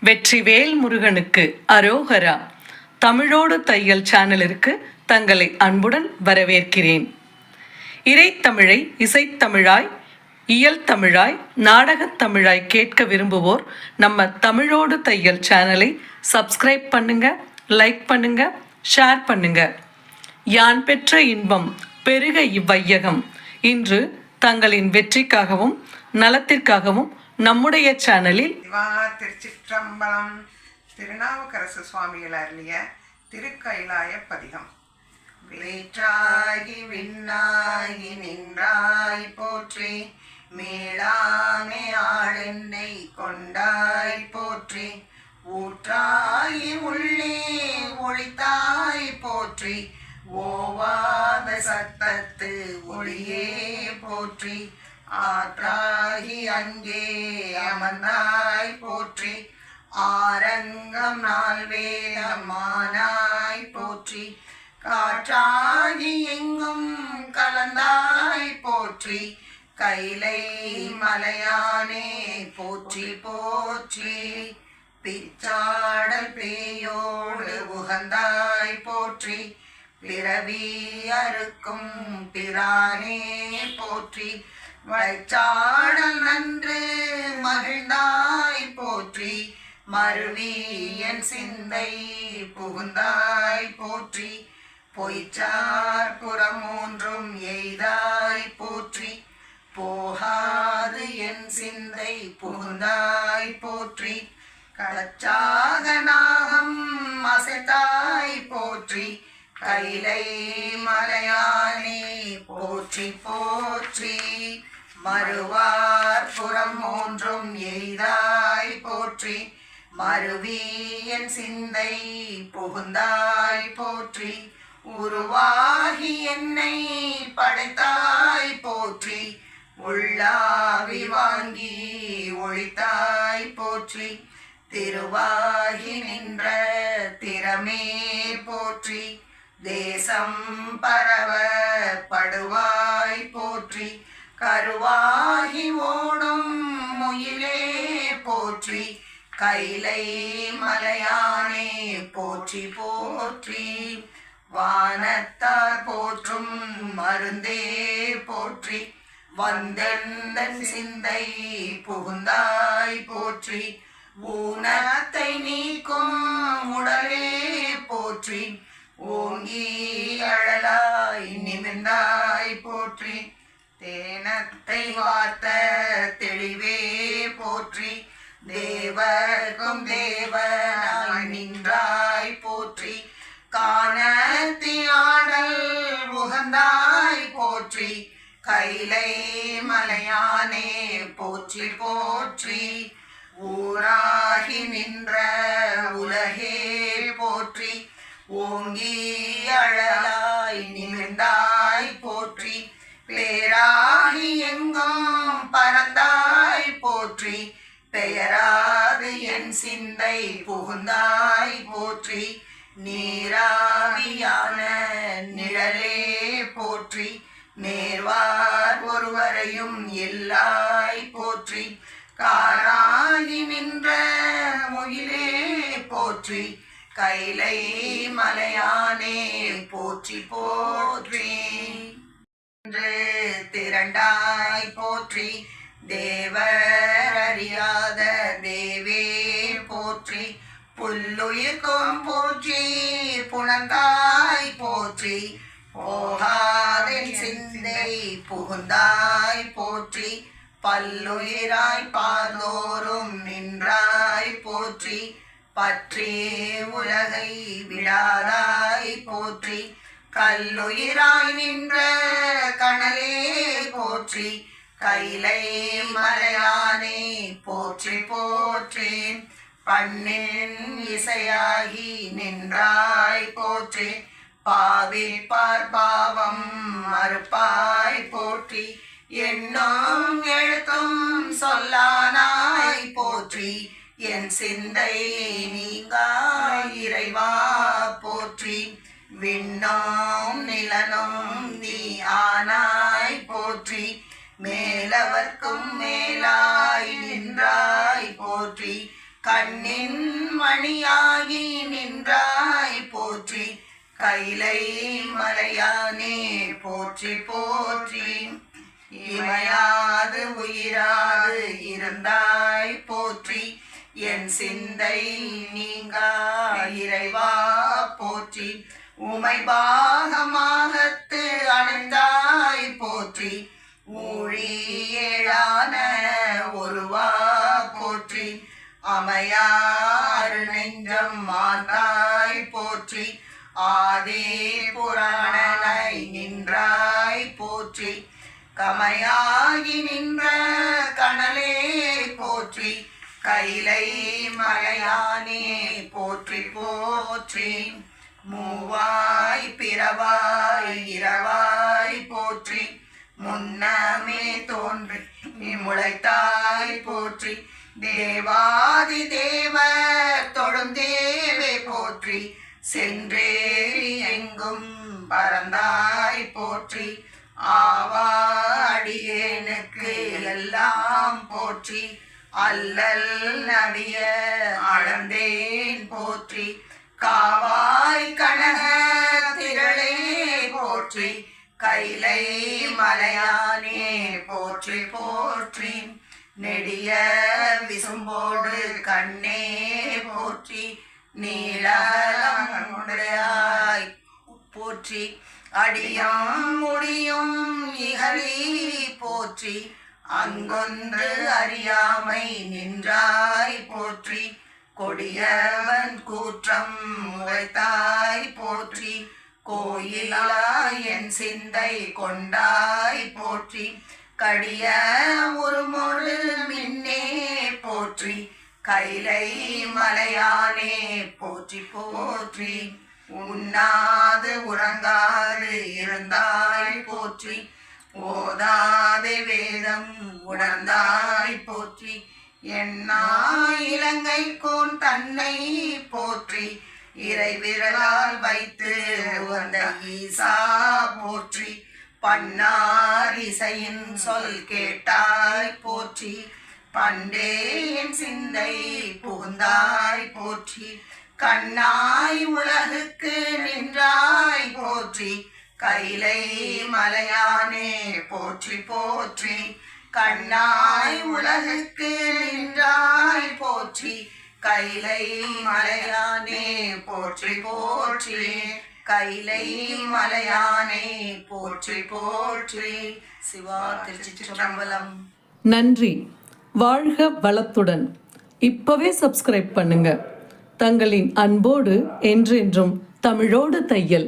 வெற்றிவேல் முருகனுக்கு அரோகரா. தமிழோடு தையல் சேனலிற்கு தங்களை அன்புடன் வரவேற்கிறேன். இறைத்தமிழை இசைத்தமிழாய், இயல் தமிழாய், நாடகத் தமிழாய் கேட்க விரும்புவோர் நம்ம தமிழோடு தையல் சேனலை சப்ஸ்கிரைப் பண்ணுங்க, லைக் பண்ணுங்க, ஷேர் பண்ணுங்க. யான் பெற்ற இன்பம் பெருக இவ்வையகம். இன்று தங்களின் வெற்றிக்காகவும் நலத்திற்காகவும் நம்முடைய சேனலில் திருச்சிற்றம்பலம் திருநாவுக்கரசு சுவாமிகள் அருளிய திருக்கைலாய பதிகம். வேற்றாகி விண்ணாகி நின்றாய் போற்றி, மேலாமே ஆளென்னை கொண்டாய் போற்றி, ஊற்றாகி உள்ளே ஒளித்தாய் போற்றி, ஓவாத சத்தத்து ஒளியே போற்றி, ஆற்றாகி அங்கே அமர்ந்தாய் போற்றி, ஆரங்கம் நாள் வேதமானாய் போற்றி, காற்றாகி எங்கும் கலந்தாய் போற்றி, கைலை மலையானே போற்றி போற்றி, பிச்சாடல் பேயோடு உகந்தாய் போற்றி, பிறவி அறுக்கும் பிரானே போற்றி, வைச்சாடல் நன்று மகிழ்ந்தாய் போற்றி, மருவி என் சிந்தை புகுந்தாய் போற்றி, பொய்ச்சார் புறம் மூன்றும் எய்தாய் போற்றி, போகாது என் சிந்தை புகுந்தாய் போற்றி, கச்சாக நாகம் அசைத்தாய் போற்றி, கைலை மலையானே போற்றி போற்றி, மறுவார் புறம் மூன்றும் எய்தாய் போற்றி, மருவி என் சிந்தை புகுந்தாய் போற்றி, உருவாகி என்னை படைத்தாய் போற்றி, உள்ளாவி வாங்கி ஒழித்தாய் போற்றி, திருவாகி நின்ற திறமே போற்றி, தேசம் பரவ படுவாய் போற்றி, கருவாகி ஓடும் முயிலே போற்றி, கைலை மலையானே போற்றி போற்றி, வானத்தார் போற்றும் மருந்தே போற்றி, வந்தெந்தன் சிந்தை புகுந்தாய் போற்றி, ஊனத்தை நீக்கும் உடலே போற்றி, ஓங்கி அழலாய் நிமிர்ந்தாய் போற்றி, தேனத்தை வார்த்த தெளிவே போற்றி, தேவர்க்கும் தேவனாய் நின்றாய் போற்றி, காணத்தி ஆடல் உகந்தாய் போற்றி, கைலை மலையானே போற்றி போற்றி, ஊராகி நின்ற உலகே போற்றி, ஓங்கி அழலாய் நிமிர்ந்தாய் போற்றி, பேராகி எங்கும் பறந்தாய் போற்றி, பெயராது என் சிந்தை புகுந்தாய் போற்றி, நீராவியான நிழலே போற்றி, நேர்வார் ஒருவரையும் எல்லாய் போற்றி, காராகி நின்ற முகிலே போற்றி, கைலை மலையானே போற்றி போற்றி, திரண்டாய் போற்றி, தேவர் அறியாத தேவே போற்றி, புல்லுயிர்க்கும் போற்றி, புணர்ந்தாய் போற்றி, போகாதென் சிந்தை புகுந்தாய் போற்றி, பல்லுயிராய் பாதோறும் நின்றாய் போற்றி, பற்றி உலகை விடாதாய் போற்றி, கல்லுயிராய் நின்ற கணலே போற்றி, கைலை மலையானே போற்றி போற்றி, பண்ணின் இசையாகி நின்றாய் போற்றி, பாவிப்பார் பாவம் மறுப்பாய் போற்றி, எண்ணம் எழுத்தும் சொல்லானாய் போற்றி, என் சிந்தை நீங்காய் இறைவா போற்றி, விண்ணோம் நிலனும் நீ ஆனாய் போற்றி, மேலவர்க்கும் மேலாய் நின்றாய் போற்றி, கண்ணின் மணியாகி நின்றாய் போற்றி, கைலை மலையானே போற்றி போற்றி. இமையாது உயிராது இருந்தாய் போற்றி, என் சிந்தை நீங்கா இறைவா போற்றி. உமை பாகமாகத்து அணைந்தாய் போற்றி, ஊழியேழான ஒருவா போற்றி. அமையாறு நெஞ்சம் மாந்தாய் போற்றி, ஆதி புராணனை நின்றாய் போற்றி. கமையாகி நின்ற கனலே போற்றி, கைலை மலையானே போற்றி போற்றி. மூவாய் பிறவாய் இரவாய் போற்றி, முன்னமே தோன்றி முளைத்தாய் போற்றி. தேவாதி தேவ தொழுந்தேவே போற்றி, சென்றேறி எங்கும் பறந்தாய் போற்றி. ஆவாடியேனுக்கு எல்லாம் போற்றி, அல்லல் நடிய அளந்தேன் போற்றி. காவாய் கனக திரளே போற்றி, கைலை மலையானே போற்றி போற்றி. நெடிய விசும்போடு கண்ணே போற்றி, நீளமுடையாய் போற்றி. அடியும் முடியும் இகழி போற்றி, அங்கொன்று அறியாமை நின்றாய் போற்றி. கொடியவன் கூற்றம் உரைத்தாய் போற்றி, கோயிலாய் என் சிந்தை கொண்டாய் போற்றி. கடிய ஒரு மொழு மின்னே போற்றி, கைலை மலையானே போற்றி போற்றி. உண்ணாது உறங்காது இருந்தாய் போற்றி, ஓதாதே வேதம் உணர்ந்தாய் போற்றி. என்னா இலங்கை கோன் தன்னை போற்றி, இறை விரலால் வைத்து வந்த ஈசா போற்றி. பன்னார் இசையின் சொல் கேட்டாய் போற்றி, பண்டே என் சிந்தை புகுந்தாய் போற்றி. கண்ணாய் உலகுக்கு நின்றாய் போற்றி, கைலை மலையானே போற்றி போற்றி. கண்ணாய் உலகுக்கு நின்றாய் போற்றி, கைலை மலையானே போற்றி போற்றி. கைலை மலையானே போற்றி போற்றி. சிவா திருச்சிற்றம்பலம். நன்றி. வாழ்க வளத்துடன். இப்பவே சப்ஸ்கிரைப் பண்ணுங்க. தங்களின் அன்போடு என்றென்றும் தமிழோடு தையல்.